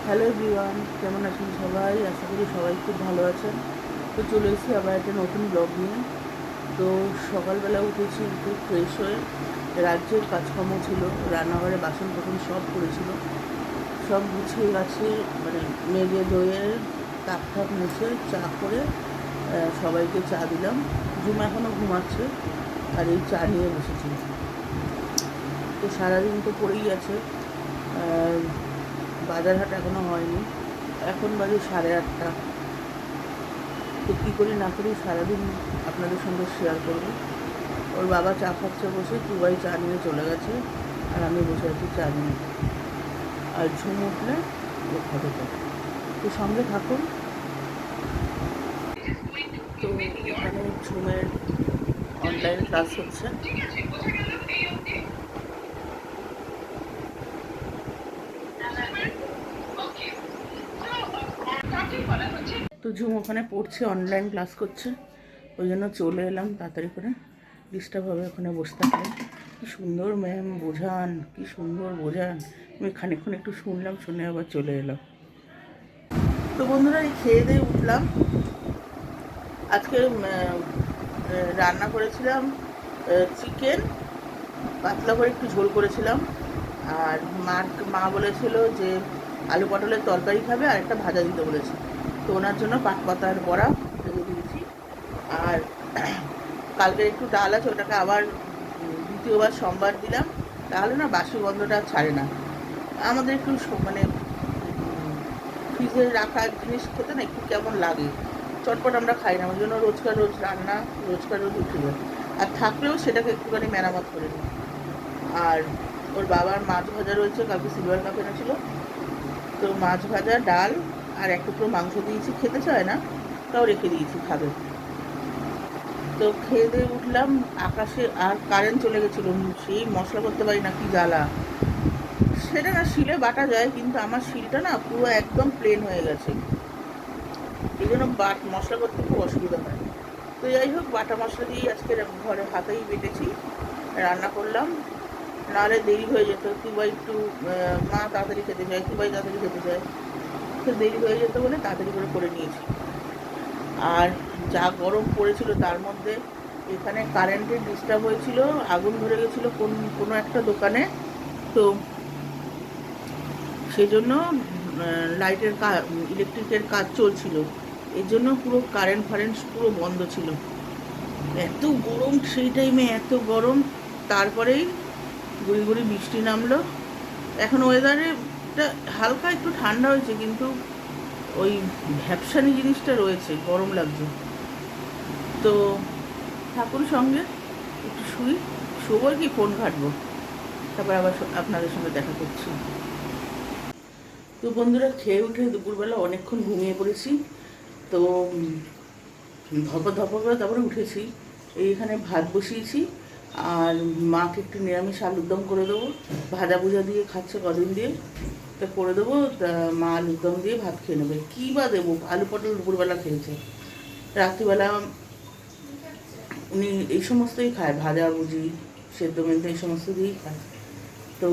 Hello everyone, কেমন আছেন সবাই? আশা করি সবাই খুব ভালো আছেন। তো চলে এসেছি আবার একটা নতুন ব্লগ নিয়ে। তো সকালবেলা উঠেছি, উঠে ফ্রেশ হয়ে রাজ্যের কাজকর্ম ছিল, রান্নাঘরে বাসন কোসন সব পড়েছিল, সব গুছিয়ে গাছে মানে মেজে ধুয়ে তাক ঠাক মুছে চা করে সবাইকে চা দিলাম। ঝুমা এখনও ঘুমাচ্ছে আর এই চা নিয়ে বসেছি। তো সারাদিন তো পড়েই আছে, বাজার হাট এখনও হয়নি, এখন বাজে 8:30। তো কী করি না করি সারাদিন আপনাদের সঙ্গে শেয়ার করব। ওর বাবা চা খাচ্ছে বসে, দুবাই চা নিয়ে চলে গেছে আর আমি বসে আছি চা নিয়ে। আর ঝুম উঠলে ও খাবে তো, তো সঙ্গে থাকুন। তো এখানে ঝুমের অনলাইন ক্লাস হচ্ছে। তো ঝুম ওখানে পড়ছে, অনলাইন ক্লাস করছে, ওই জন্য চলে এলাম তাড়াতাড়ি করে, ডিস্টার্ব হবে ওখানে বসে থাকলে। কী সুন্দর ম্যাম বোঝান, কী সুন্দর বোঝান। আমি খানিকক্ষণ একটু শুনলাম, শুনে আবার চলে এলাম। তো বন্ধুরা, এই খেয়ে দিয়ে উঠলাম। আজকে রান্না করেছিলাম চিকেন, পাতলা করে একটু ঝোল করেছিলাম। আর মা বলেছিল যে আলু পটলের তরকারি খাবে আর একটা ভাজা দিতে বলেছে, তো ওনার জন্য পাতার বড়া ভেজে দিয়েছি। আর কালকে একটু ডাল আছে, ওটাকে আবার দ্বিতীয়বার সোমবার দিলাম, তাহলে না বাসি গন্ধটা ছাড়ে না। আমাদের একটু মানে ফ্রিজে রাখা জিনিস খেতে না একটু কেমন লাগে, চটপট আমরা খাই না, ওই জন্য রোজকার রোজ রান্না, রোজকার রোজ উঠে যায়। আর থাকলেও সেটাকে একটুখানি মেরামত করে নিই। আর ওর বাবার মাছ ভাজা রয়েছে, কালকে সিলভার কাপ এনেছিল, তো মাছ ভাজা, ডাল আর এক টুকরো মাংস দিয়েছি, খেতে চায় না তাও রেখে দিয়েছি, খাবে। তো খেয়ে দিয়ে উঠলাম, আকাশে আর কারেন্ট চলে গেছিলো, সেই মশলা করতে পারি না, কি জ্বালা। সেটা না শিলে বাটা যায়, কিন্তু আমার শিলটা না পুরো একদম প্লেন হয়ে গেছে, এই জন্য মশলা করতে খুব অসুবিধা হয়। তো যাই হোক, বাটা মশলা দিয়েই আজকে ঘরে হাতেই বেটেছি, রান্না করলাম। নাহলে দেরি হয়ে যেত, কিংবা একটু মা তাড়াতাড়ি খেতে চায়, কিংবা তাড়াতাড়ি খেতে চায়, তো দেরি হয়ে যেত বলে তাড়াতাড়ি করে নিয়েছি। আর যা গরম পড়েছিল তার মধ্যে এখানে কারেন্টের ডিস্টার্ব হয়েছিল, আগুন ধরে গেছিলো কোনো একটা দোকানে, তো সেজন্য লাইটের ইলেকট্রিকের কাজ চলছিল, এর জন্য পুরো কারেন্ট ফারেন্ট পুরো বন্ধ ছিল। এত গরম সেই টাইমে, এত গরম। তারপরেই গুড়ি গুড়ি বৃষ্টি নামলো। এখন ওয়েদারে হালকা একটু ঠান্ডা হয়েছে, কিন্তু ওই ভ্যাপসানি জিনিসটা রয়েছে, গরম লাগছে। তো ঠাকুর সঙ্গে একটু শোবো কি ফোন ঘাটবো, তারপর আবার আপনাদের সঙ্গে দেখা করছি। তো বন্ধুরা, খেয়ে উঠে দুপুরবেলা অনেকক্ষণ ঘুমিয়ে পড়েছি। তো ধপর করে তারপরে উঠেছি, এইখানে ভাত বসিয়েছি। আর মাকে একটু নিরামিষ আলুর দম করে দেবো, ভাজা ভুজা দিয়ে খাচ্ছে কদিন দিয়ে, তা করে দেবো। মা আলুর দম দিয়ে ভাত খেয়ে নেবে। কী বা দেবো, আলু পটল দুপুরবেলা খেয়েছে, রাত্রিবেলা উনি এই সমস্তই খায়, ভাজা ভুজি, সেদ্ধ মেদ্ধ এই সমস্ত দিয়েই খায়। তো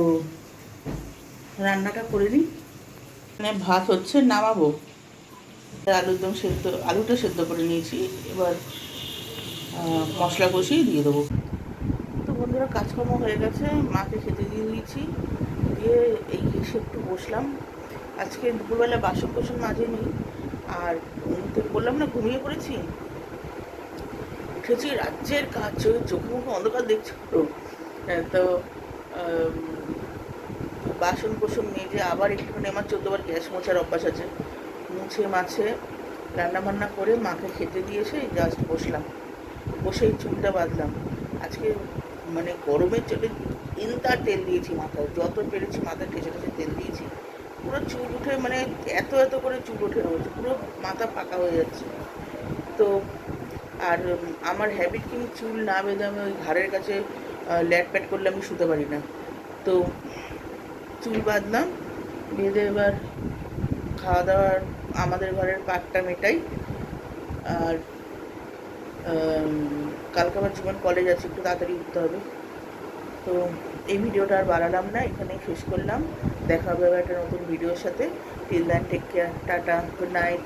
রান্নাটা করে নিই, মানে ভাত হচ্ছে, নামাবো। আলুর দম সেদ্ধ, আলুটা সেদ্ধ করে নিয়েছি, এবার মশলা কষিয়ে দিয়ে দেবো। তো বন্ধুরা, কাজকর্ম হয়ে গেছে, মাকে খেতে দিয়ে দিয়েছি, দিয়ে এই এসে একটু বসলাম। আজকে দুপুরবেলা বাসন কোসন মাজেনি, আর তো বললাম না ঘুমিয়ে পড়েছি, উঠেছি রাজ্যের কাজ, চোখে মুখে অন্ধকার দেখছি তো। তো বাসন কোসন মেজে আবার একটুখানি, আমার 14বার গ্যাস মোছার অভ্যাস আছে, মুছে মাছে রান্না বান্না করে মাকে খেতে দিয়ে এসে জাস্ট বসলাম, বসেই চুলটা বাঁধলাম। আজকে মানে গরমের চোটে ইনতার তেল দিয়েছি মাথায়, যত পেরেছি মাথায় ঠেসে ঠেসে তেল দিয়েছি, পুরো চুল উঠে মানে এত করে চুল ওঠে রয়েছে, পুরো মাথা পাকা হয়ে যাচ্ছে। তো আর আমার হ্যাবিট কি, চুল না বেঁধে আমি ওই ঘাড়ের কাছে ল্যাট প্যাট করলে আমি শুতে পারি না। তো চুল বাঁধলাম, বেঁধে এবার খাওয়া দাওয়ার, আমাদের ঘরের পাটটা মেটাই। আর কালকে আবার জীবন কলেজ আছে, একটু তাড়াতাড়ি উঠতে হবে। তো এই ভিডিওটা আর বাড়ালাম না, এখানেই শেষ করলাম। দেখা হবে আবার একটা নতুন ভিডিওর সাথে। Till then take care, tata, good night.